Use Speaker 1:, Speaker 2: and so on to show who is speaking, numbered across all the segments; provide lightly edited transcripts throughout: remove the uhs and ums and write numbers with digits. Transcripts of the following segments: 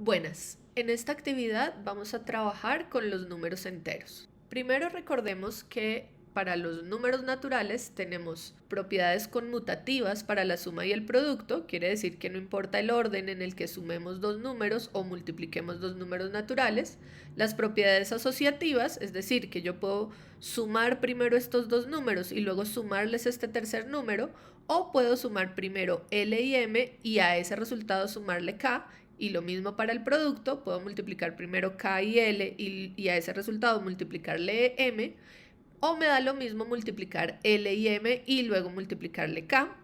Speaker 1: Buenas, en esta actividad vamos a trabajar con los números enteros. Primero recordemos que para los números naturales tenemos propiedades conmutativas para la suma y el producto, quiere decir que no importa el orden en el que sumemos dos números o multipliquemos dos números naturales. Las propiedades asociativas, es decir, que yo puedo sumar primero estos dos números y luego sumarles este tercer número, o puedo sumar primero L y M y a ese resultado sumarle K. Y lo mismo para el producto, puedo multiplicar primero K y L y a ese resultado multiplicarle M, o me da lo mismo multiplicar L y M y luego multiplicarle K.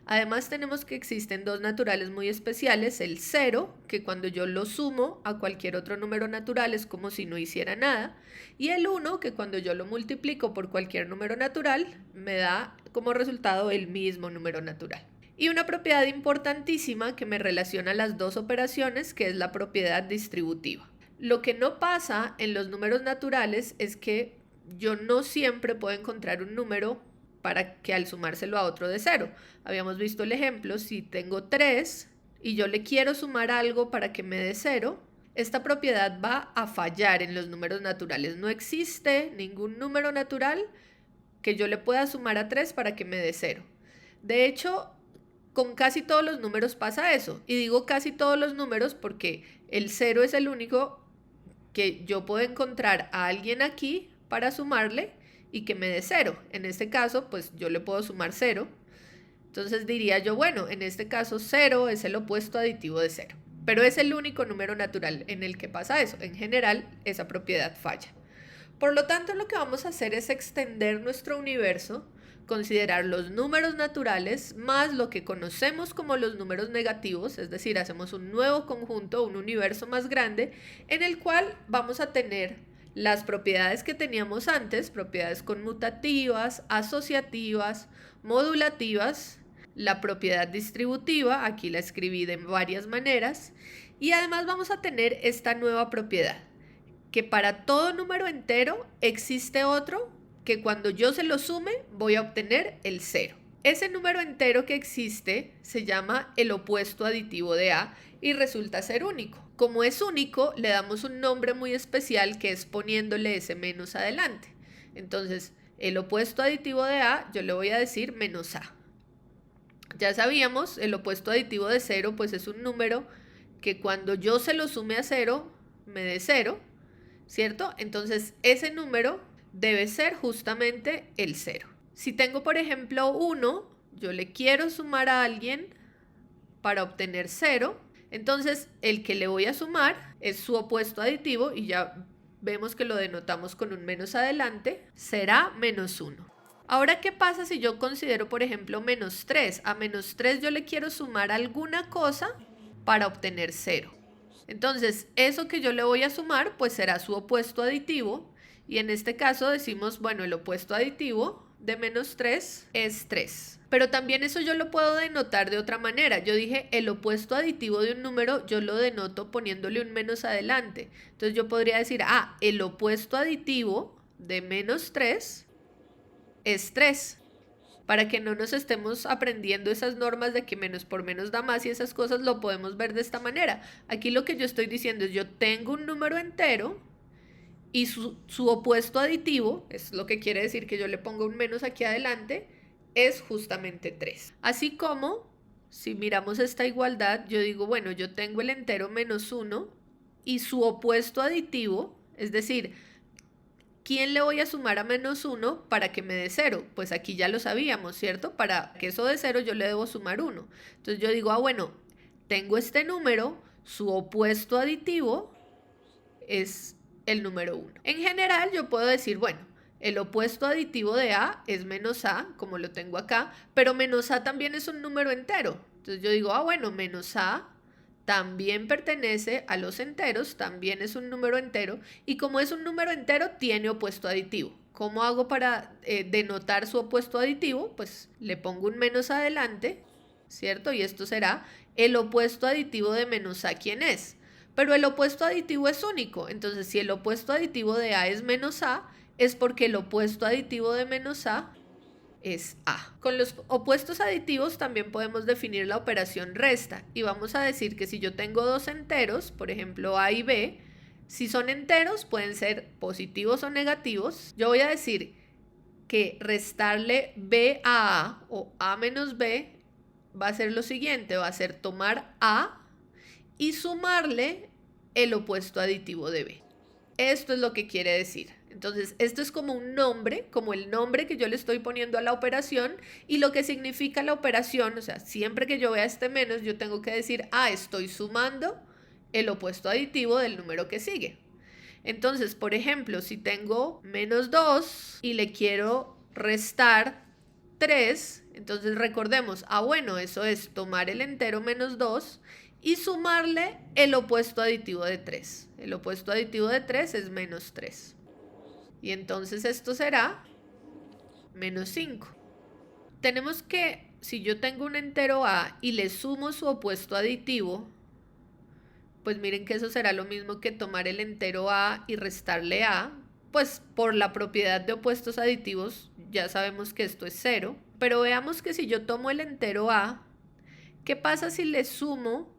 Speaker 1: Además tenemos que existen dos naturales muy especiales, el 0, que cuando yo lo sumo a cualquier otro número natural es como si no hiciera nada, y el 1, que cuando yo lo multiplico por cualquier número natural me da como resultado el mismo número natural. Y una propiedad importantísima que me relaciona las dos operaciones, que es la propiedad distributiva. Lo que no pasa en los números naturales es que yo no siempre puedo encontrar un número para que al sumárselo a otro de 0. Habíamos visto el ejemplo, si tengo 3 y yo le quiero sumar algo para que me dé 0, esta propiedad va a fallar en los números naturales. No existe ningún número natural que yo le pueda sumar a 3 para que me dé 0. De hecho, con casi todos los números pasa eso. Y digo casi todos los números porque el 0 es el único que yo puedo encontrar a alguien aquí para sumarle y que me dé 0. En este caso, pues yo le puedo sumar 0. Entonces diría yo, bueno, en este caso 0 es el opuesto aditivo de 0. Pero es el único número natural en el que pasa eso. En general, esa propiedad falla. Por lo tanto, lo que vamos a hacer es extender nuestro universo, considerar los números naturales más lo que conocemos como los números negativos, es decir, hacemos un nuevo conjunto, un universo más grande, en el cual vamos a tener las propiedades que teníamos antes, propiedades conmutativas, asociativas, modulativas, la propiedad distributiva, aquí la escribí de varias maneras, y además vamos a tener esta nueva propiedad, que para todo número entero existe otro que cuando yo se lo sume voy a obtener el 0. Ese número entero que existe se llama el opuesto aditivo de A y resulta ser único. Como es único, le damos un nombre muy especial que es poniéndole ese menos adelante. Entonces, el opuesto aditivo de A yo le voy a decir menos A. Ya sabíamos, el opuesto aditivo de 0 pues es un número que cuando yo se lo sume a 0 me dé 0, ¿cierto? Entonces ese número debe ser justamente el 0. Si tengo, por ejemplo, 1, yo le quiero sumar a alguien para obtener 0, entonces el que le voy a sumar es su opuesto aditivo y ya vemos que lo denotamos con un menos adelante, será menos 1. Ahora, ¿qué pasa si yo considero, por ejemplo, menos 3? A menos 3 yo le quiero sumar alguna cosa para obtener 0. Entonces, eso que yo le voy a sumar, pues será su opuesto aditivo. Y en este caso decimos, bueno, el opuesto aditivo de menos 3 es 3. Pero también eso yo lo puedo denotar de otra manera. Yo dije, el opuesto aditivo de un número yo lo denoto poniéndole un menos adelante. Entonces yo podría decir, el opuesto aditivo de menos 3 es 3. Para que no nos estemos aprendiendo esas normas de que menos por menos da más y esas cosas, lo podemos ver de esta manera. Aquí lo que yo estoy diciendo es yo tengo un número entero y su opuesto aditivo, es lo que quiere decir que yo le pongo un menos aquí adelante, es justamente 3. Así como si miramos esta igualdad, yo digo, bueno, yo tengo el entero menos 1 y su opuesto aditivo, es decir, ¿quién le voy a sumar a menos 1 para que me dé 0? Pues aquí ya lo sabíamos, ¿cierto? Para que eso dé 0 yo le debo sumar 1. Entonces yo digo, bueno, tengo este número, su opuesto aditivo es el número 1. En general yo puedo decir, bueno, el opuesto aditivo de A es menos A, como lo tengo acá, pero menos A también es un número entero. Entonces yo digo, bueno, menos A también pertenece a los enteros, también es un número entero, y como es un número entero, tiene opuesto aditivo. ¿Cómo hago para denotar su opuesto aditivo? Pues le pongo un menos adelante, ¿cierto? Y esto será el opuesto aditivo de menos A, ¿quién es? Pero el opuesto aditivo es único, entonces si el opuesto aditivo de A es menos A, es porque el opuesto aditivo de menos A es A. Con los opuestos aditivos también podemos definir la operación resta y vamos a decir que si yo tengo dos enteros, por ejemplo A y B, si son enteros pueden ser positivos o negativos. Yo voy a decir que restarle B a A o A menos B va a ser lo siguiente, va a ser tomar A y sumarle el opuesto aditivo de B. Esto es lo que quiere decir. Entonces, esto es como un nombre, como el nombre que yo le estoy poniendo a la operación y lo que significa la operación, o sea, siempre que yo vea este menos, yo tengo que decir, estoy sumando el opuesto aditivo del número que sigue. Entonces, por ejemplo, si tengo menos 2 y le quiero restar 3, entonces recordemos, bueno, eso es tomar el entero menos 2 y sumarle el opuesto aditivo de 3. El opuesto aditivo de 3 es menos 3. Y entonces esto será menos 5. Tenemos que, si yo tengo un entero A y le sumo su opuesto aditivo, pues miren que eso será lo mismo que tomar el entero A y restarle A. Pues por la propiedad de opuestos aditivos ya sabemos que esto es 0. Pero veamos que si yo tomo el entero A, ¿qué pasa si le sumo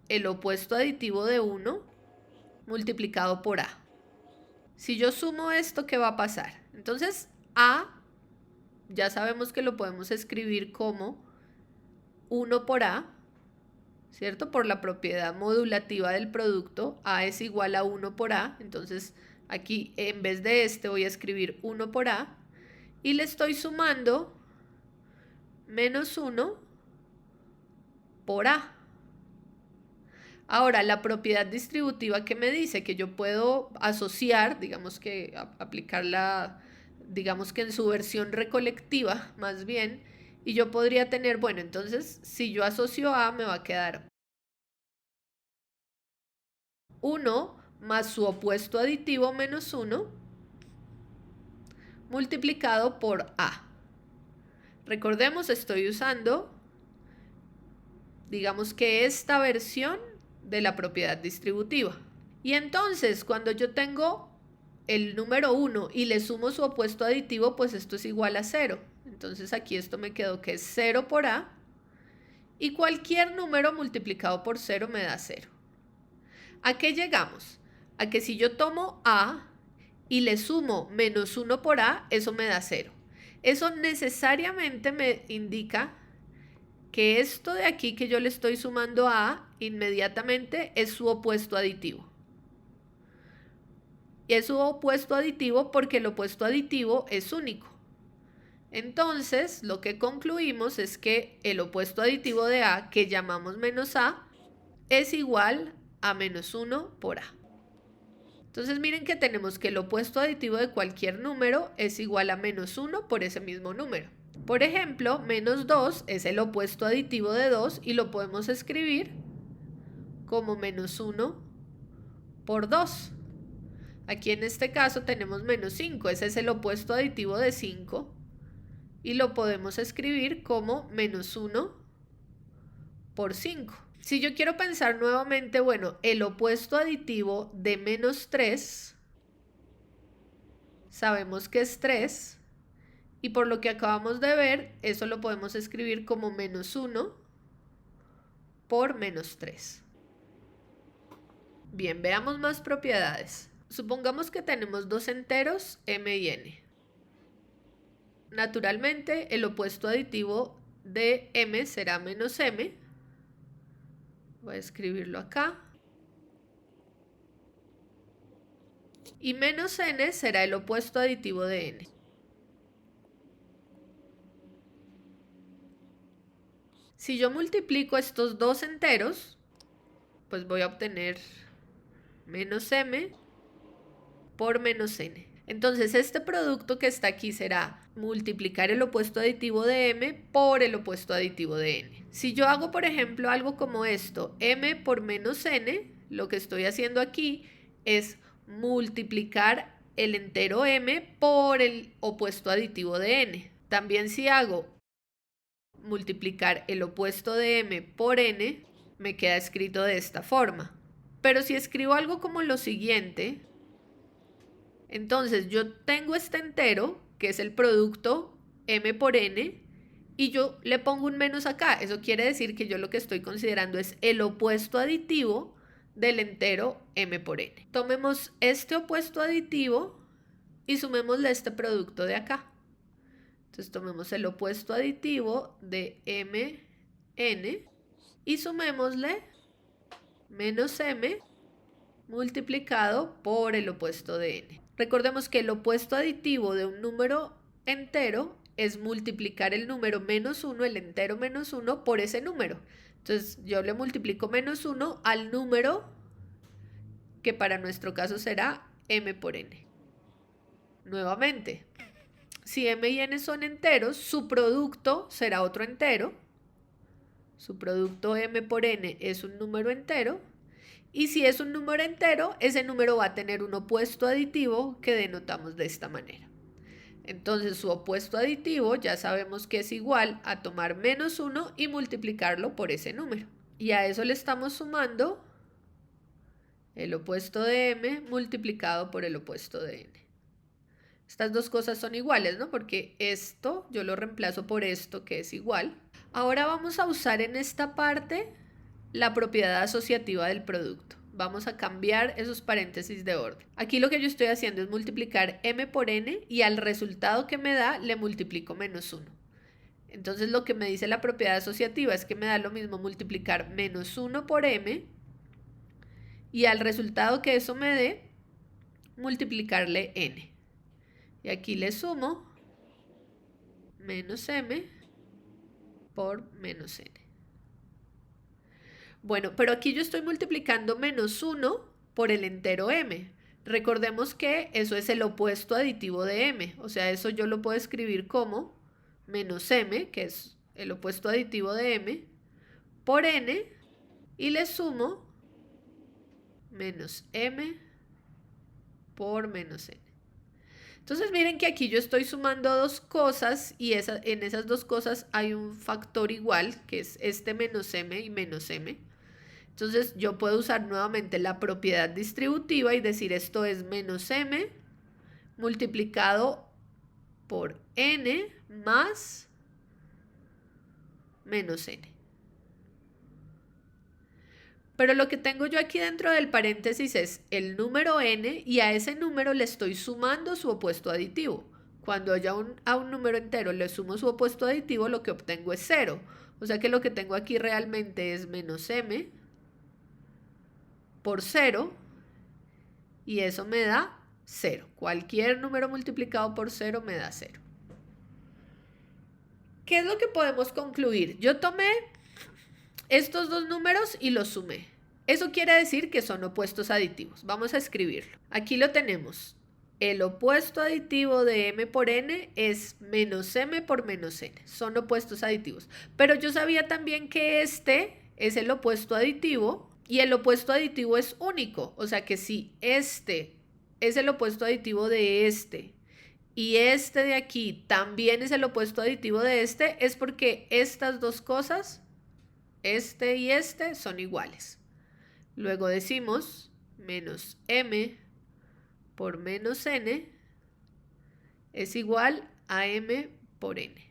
Speaker 1: el opuesto aditivo de 1 multiplicado por A? Si yo sumo esto, ¿qué va a pasar? Entonces, A, ya sabemos que lo podemos escribir como 1 por A, ¿cierto? Por la propiedad modulativa del producto, A es igual a 1 por A. Entonces, aquí en vez de voy a escribir 1 por A. Y le estoy sumando menos 1 por A. Ahora, la propiedad distributiva que me dice que yo puedo asociar, digamos que aplicarla, digamos que en su versión recolectiva más bien, y yo podría tener, bueno, entonces si yo asocio A me va a quedar 1 más su opuesto aditivo menos 1 multiplicado por A. Recordemos, estoy usando, digamos que esta versión de la propiedad distributiva. Y entonces, cuando yo tengo el número 1 y le sumo su opuesto aditivo, pues esto es igual a 0. Entonces aquí esto me quedó que es 0 por A. Y cualquier número multiplicado por 0 me da 0. ¿A qué llegamos? A que si yo tomo A y le sumo menos 1 por A, eso me da 0. Eso necesariamente me indica que esto de aquí que yo le estoy sumando a A, inmediatamente es su opuesto aditivo. Y es su opuesto aditivo porque el opuesto aditivo es único. Entonces, lo que concluimos es que el opuesto aditivo de A, que llamamos menos A, es igual a menos 1 por A. Entonces, miren que tenemos que el opuesto aditivo de cualquier número es igual a menos 1 por ese mismo número. Por ejemplo, menos 2 es el opuesto aditivo de 2 y lo podemos escribir como menos 1 por 2. Aquí en este caso tenemos menos 5, ese es el opuesto aditivo de 5 y lo podemos escribir como menos 1 por 5. Si yo quiero pensar nuevamente, bueno, el opuesto aditivo de menos 3, sabemos que es 3. Y por lo que acabamos de ver, eso lo podemos escribir como menos 1 por menos 3. Bien, veamos más propiedades. Supongamos que tenemos dos enteros m y n. Naturalmente, el opuesto aditivo de m será menos m. Voy a escribirlo acá. Y menos n será el opuesto aditivo de n. Si yo multiplico estos dos enteros, pues voy a obtener menos m por menos n. Entonces este producto que está aquí será multiplicar el opuesto aditivo de m por el opuesto aditivo de n. Si yo hago, por ejemplo, algo como esto, m por menos n, lo que estoy haciendo aquí es multiplicar el entero m por el opuesto aditivo de n. También si hago multiplicar el opuesto de m por n, me queda escrito de esta forma. Pero si escribo algo como lo siguiente, entonces yo tengo este entero, que es el producto m por n, y yo le pongo un menos acá. Eso quiere decir que yo lo que estoy considerando es el opuesto aditivo del entero m por n. Tomemos este opuesto aditivo y sumémosle este producto de acá. Entonces tomemos el opuesto aditivo de mn y sumémosle menos m multiplicado por el opuesto de n. Recordemos que el opuesto aditivo de un número entero es multiplicar el número menos 1, el entero menos 1, por ese número. Entonces yo le multiplico menos 1 al número que para nuestro caso será m por n. Nuevamente, si m y n son enteros, su producto será otro entero. Su producto m por n es un número entero. Y si es un número entero, ese número va a tener un opuesto aditivo que denotamos de esta manera. Entonces su opuesto aditivo ya sabemos que es igual a tomar menos 1 y multiplicarlo por ese número. Y a eso le estamos sumando el opuesto de m multiplicado por el opuesto de n. Estas dos cosas son iguales, ¿no? Porque esto yo lo reemplazo por esto que es igual. Ahora vamos a usar en esta parte la propiedad asociativa del producto. Vamos a cambiar esos paréntesis de orden. Aquí lo que yo estoy haciendo es multiplicar m por n y al resultado que me da le multiplico menos 1. Entonces lo que me dice la propiedad asociativa es que me da lo mismo multiplicar menos 1 por m y al resultado que eso me dé, multiplicarle n. Y aquí le sumo menos m por menos n. Bueno, pero aquí yo estoy multiplicando menos 1 por el entero m. Recordemos que eso es el opuesto aditivo de m. O sea, eso yo lo puedo escribir como menos m, que es el opuesto aditivo de m, por n, y le sumo menos m por menos n. Entonces miren que aquí yo estoy sumando dos cosas y en esas dos cosas hay un factor igual, que es este menos m y menos m. Entonces yo puedo usar nuevamente la propiedad distributiva y decir esto es menos m multiplicado por n más menos n. Pero lo que tengo yo aquí dentro del paréntesis es el número n y a ese número le estoy sumando su opuesto aditivo. Cuando a un número entero le sumo su opuesto aditivo, lo que obtengo es 0. O sea que lo que tengo aquí realmente es menos m por 0 y eso me da 0. Cualquier número multiplicado por 0 me da 0. ¿Qué es lo que podemos concluir? Yo tomé estos dos números y los sumé. Eso quiere decir que son opuestos aditivos. Vamos a escribirlo. Aquí lo tenemos. El opuesto aditivo de m por n es menos m por menos n. Son opuestos aditivos. Pero yo sabía también que este es el opuesto aditivo y el opuesto aditivo es único. O sea que si este es el opuesto aditivo de este y este de aquí también es el opuesto aditivo de este, es porque estas dos cosas, este y este, son iguales. Luego decimos menos m por menos n es igual a m por n.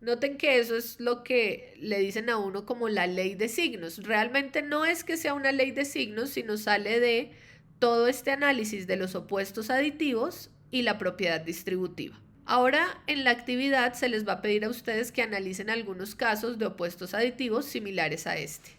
Speaker 1: Noten que eso es lo que le dicen a uno como la ley de signos. Realmente no es que sea una ley de signos, sino sale de todo este análisis de los opuestos aditivos y la propiedad distributiva. Ahora en la actividad se les va a pedir a ustedes que analicen algunos casos de opuestos aditivos similares a este.